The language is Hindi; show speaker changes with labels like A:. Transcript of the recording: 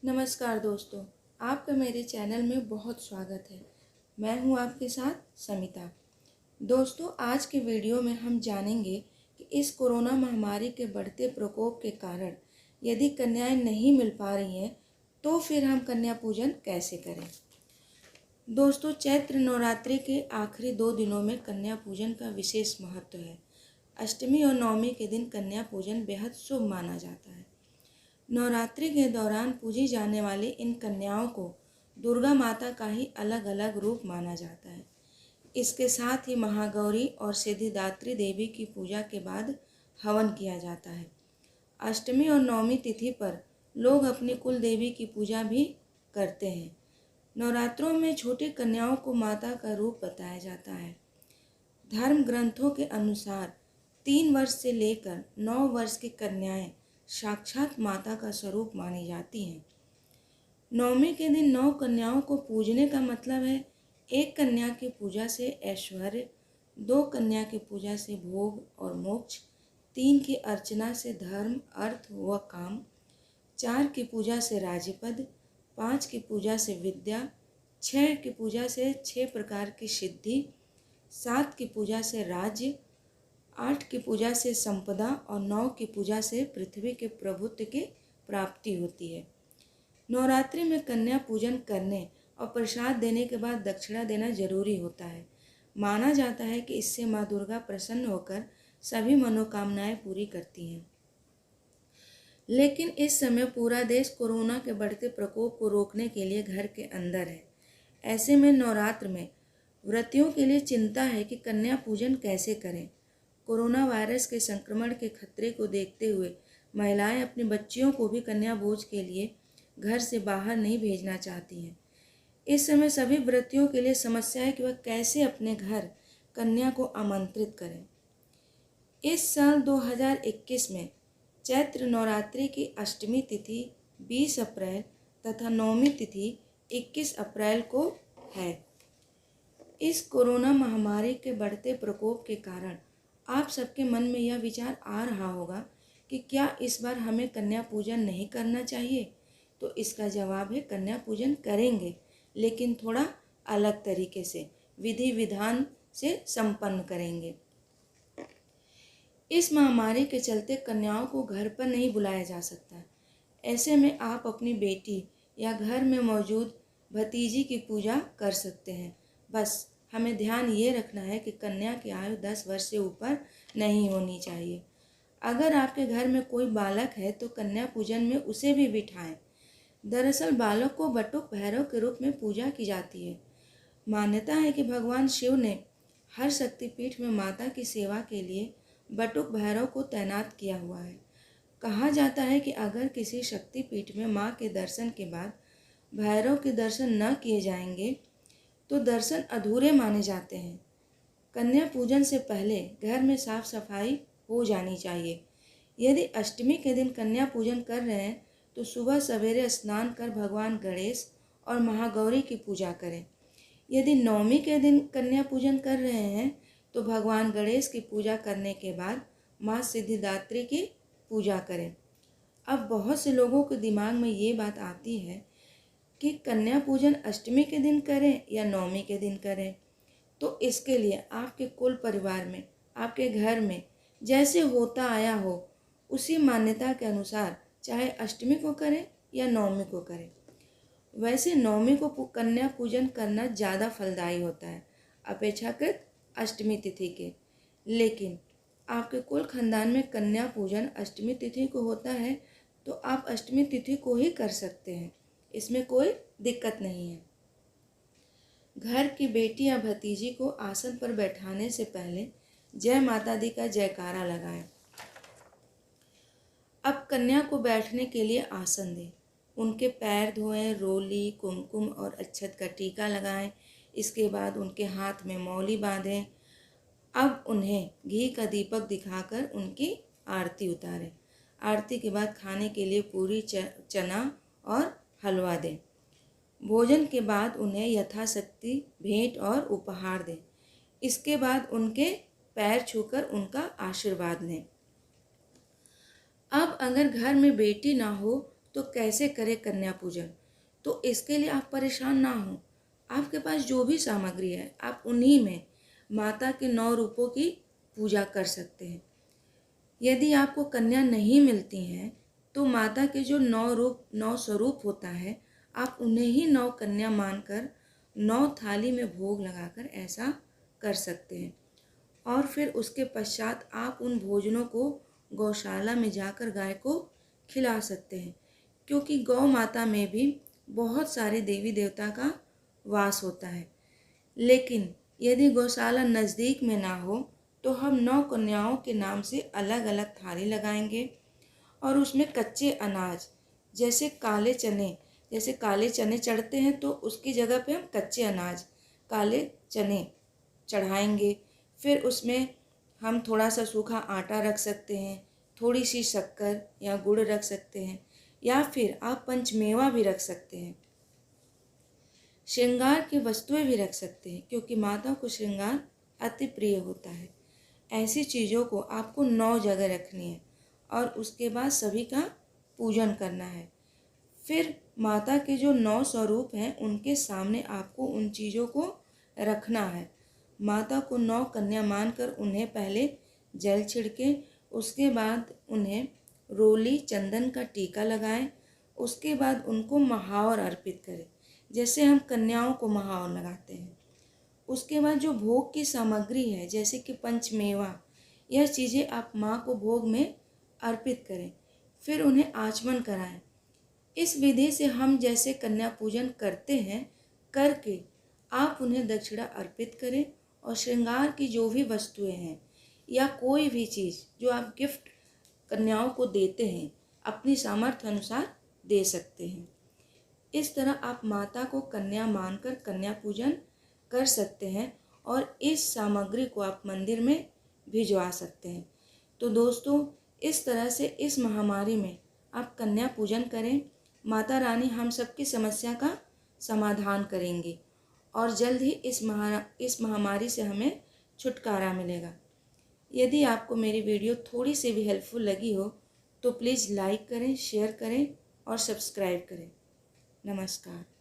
A: नमस्कार दोस्तों, आपका मेरे चैनल में बहुत स्वागत है। मैं हूं आपके साथ समिता। दोस्तों, आज के वीडियो में हम जानेंगे कि इस कोरोना महामारी के बढ़ते प्रकोप के कारण यदि कन्याएं नहीं मिल पा रही हैं तो फिर हम कन्या पूजन कैसे करें। दोस्तों, चैत्र नवरात्रि के आखिरी 2 दिनों में कन्या पूजन का विशेष महत्व है। अष्टमी और नवमी के दिन कन्या पूजन बेहद शुभ माना जाता है। नवरात्रि के दौरान पूजी जाने वाली इन कन्याओं को दुर्गा माता का ही अलग अलग रूप माना जाता है। इसके साथ ही महागौरी और सिद्धिदात्री देवी की पूजा के बाद हवन किया जाता है। अष्टमी और नवमी तिथि पर लोग अपनी कुल देवी की पूजा भी करते हैं। नवरात्रों में छोटी कन्याओं को माता का रूप बताया जाता है। धर्म ग्रंथों के अनुसार 3 वर्ष से लेकर 9 वर्ष की कन्याएं साक्षात माता का स्वरूप मानी जाती हैं। नवमी के दिन 9 कन्याओं को पूजने का मतलब है 1 कन्या की पूजा से ऐश्वर्य, 2 कन्या की पूजा से भोग और मोक्ष, 3 की अर्चना से धर्म, अर्थ व काम, 4 की पूजा से राज्यपद, 5 की पूजा से विद्या, 6 की पूजा से 6 प्रकार की सिद्धि, 7 की पूजा से राज्य, 8 की पूजा से संपदा और 9 की पूजा से पृथ्वी के प्रभुत्व की प्राप्ति होती है। नवरात्रि में कन्या पूजन करने और प्रसाद देने के बाद दक्षिणा देना जरूरी होता है। माना जाता है कि इससे माँ दुर्गा प्रसन्न होकर सभी मनोकामनाएं पूरी करती हैं। लेकिन इस समय पूरा देश कोरोना के बढ़ते प्रकोप को रोकने के लिए घर के अंदर है। ऐसे में नवरात्र में व्रतियों के लिए चिंता है कि कन्या पूजन कैसे करें। कोरोना वायरस के संक्रमण के खतरे को देखते हुए महिलाएं अपनी बच्चियों को भी कन्या भोज के लिए घर से बाहर नहीं भेजना चाहती हैं। इस समय सभी व्रतियों के लिए समस्या है कि वह कैसे अपने घर कन्या को आमंत्रित करें। इस साल 2021 में चैत्र नवरात्रि की अष्टमी तिथि 20 अप्रैल तथा नवमी तिथि 21 अप्रैल को है। इस कोरोना महामारी के बढ़ते प्रकोप के कारण आप सबके मन में यह विचार आ रहा होगा कि क्या इस बार हमें कन्या पूजन नहीं करना चाहिए। तो इसका जवाब है कन्या पूजन करेंगे, लेकिन थोड़ा अलग तरीके से, विधि विधान से संपन्न करेंगे। इस महामारी के चलते कन्याओं को घर पर नहीं बुलाया जा सकता। ऐसे में आप अपनी बेटी या घर में मौजूद भतीजी की पूजा कर सकते हैं। बस हमें ध्यान ये रखना है कि कन्या की आयु 10 वर्ष से ऊपर नहीं होनी चाहिए। अगर आपके घर में कोई बालक है तो कन्या पूजन में उसे भी बिठाएं। दरअसल बालक को बटुक भैरव के रूप में पूजा की जाती है। मान्यता है कि भगवान शिव ने हर शक्तिपीठ में माता की सेवा के लिए बटुक भैरव को तैनात किया हुआ है। कहा जाता है कि अगर किसी शक्तिपीठ में माँ के दर्शन के बाद भैरव के दर्शन न किए जाएंगे तो दर्शन अधूरे माने जाते हैं। कन्या पूजन से पहले घर में साफ सफाई हो जानी चाहिए। यदि अष्टमी के दिन कन्या पूजन कर रहे हैं तो सुबह सवेरे स्नान कर भगवान गणेश और महागौरी की पूजा करें। यदि नवमी के दिन कन्या पूजन कर रहे हैं तो भगवान गणेश की पूजा करने के बाद माँ सिद्धिदात्री की पूजा करें। अब बहुत से लोगों के दिमाग में ये बात आती है कि कन्या पूजन अष्टमी के दिन करें या नवमी के दिन करें। तो इसके लिए आपके कुल परिवार में, आपके घर में जैसे होता आया हो उसी मान्यता के अनुसार चाहे अष्टमी को करें या नवमी को करें। वैसे नवमी को कन्या पूजन करना ज़्यादा फलदायी होता है अपेक्षाकृत अष्टमी तिथि के। लेकिन आपके कुल खानदान में कन्या पूजन अष्टमी तिथि को होता है तो आप अष्टमी तिथि को ही कर सकते हैं, इसमें कोई दिक्कत नहीं है। घर की बेटी या भतीजी को आसन पर बैठाने से पहले जय माता दी का जयकारा लगाएं। अब कन्या को बैठने के लिए आसन दें, उनके पैर धोएं, रोली, कुमकुम और अक्षत का टीका लगाएं। इसके बाद उनके हाथ में मौली बांधें। अब उन्हें घी का दीपक दिखाकर उनकी आरती उतारें। आरती के बाद खाने के लिए पूरी, चना और हलवा दें। भोजन के बाद उन्हें यथाशक्ति भेंट और उपहार दें। इसके बाद उनके पैर छूकर उनका आशीर्वाद लें। अब अगर घर में बेटी ना हो तो कैसे करें कन्या पूजन। तो इसके लिए आप परेशान ना हो, आपके पास जो भी सामग्री है आप उन्हीं में माता के 9 रूपों की पूजा कर सकते हैं। यदि आपको कन्या नहीं मिलती हैं तो माता के जो 9 स्वरूप होता है, आप उन्हें ही 9 कन्या मानकर 9 थाली में भोग लगाकर ऐसा कर सकते हैं। और फिर उसके पश्चात आप उन भोजनों को गौशाला में जाकर गाय को खिला सकते हैं, क्योंकि गौ माता में भी बहुत सारे देवी देवता का वास होता है। लेकिन यदि गौशाला नज़दीक में ना हो तो हम 9 कन्याओं के नाम से अलग अलग थाली लगाएंगे और उसमें कच्चे अनाज जैसे काले चने चढ़ते हैं तो उसकी जगह पे हम कच्चे अनाज काले चने चढ़ाएंगे। फिर उसमें हम थोड़ा सा सूखा आटा रख सकते हैं, थोड़ी सी शक्कर या गुड़ रख सकते हैं, या फिर आप पंचमेवा भी रख सकते हैं। श्रृंगार की वस्तुएं भी रख सकते हैं, क्योंकि माता को श्रृंगार अति प्रिय होता है। ऐसी चीज़ों को आपको 9 जगह रखनी है और उसके बाद सभी का पूजन करना है। फिर माता के जो 9 स्वरूप हैं उनके सामने आपको उन चीज़ों को रखना है। माता को 9 कन्या मानकर उन्हें पहले जल छिड़के, उसके बाद उन्हें रोली चंदन का टीका लगाएं, उसके बाद उनको महावर अर्पित करें, जैसे हम कन्याओं को महावर लगाते हैं। उसके बाद जो भोग की सामग्री है जैसे कि पंचमेवा, यह चीज़ें आप माँ को भोग में अर्पित करें, फिर उन्हें आचमन कराएं। इस विधि से हम जैसे कन्या पूजन करते हैं करके आप उन्हें दक्षिणा अर्पित करें और श्रृंगार की जो भी वस्तुएं हैं या कोई भी चीज़ जो आप गिफ्ट कन्याओं को देते हैं अपनी सामर्थ्य अनुसार दे सकते हैं। इस तरह आप माता को कन्या मानकर कन्या पूजन कर सकते हैं और इस सामग्री को आप मंदिर में भिजवा सकते हैं। तो दोस्तों, इस तरह से इस महामारी में आप कन्या पूजन करें। माता रानी हम सबकी समस्या का समाधान करेंगी और जल्द ही इस महामारी से हमें छुटकारा मिलेगा। यदि आपको मेरी वीडियो थोड़ी सी भी हेल्पफुल लगी हो तो प्लीज़ लाइक करें, शेयर करें और सब्सक्राइब करें। नमस्कार।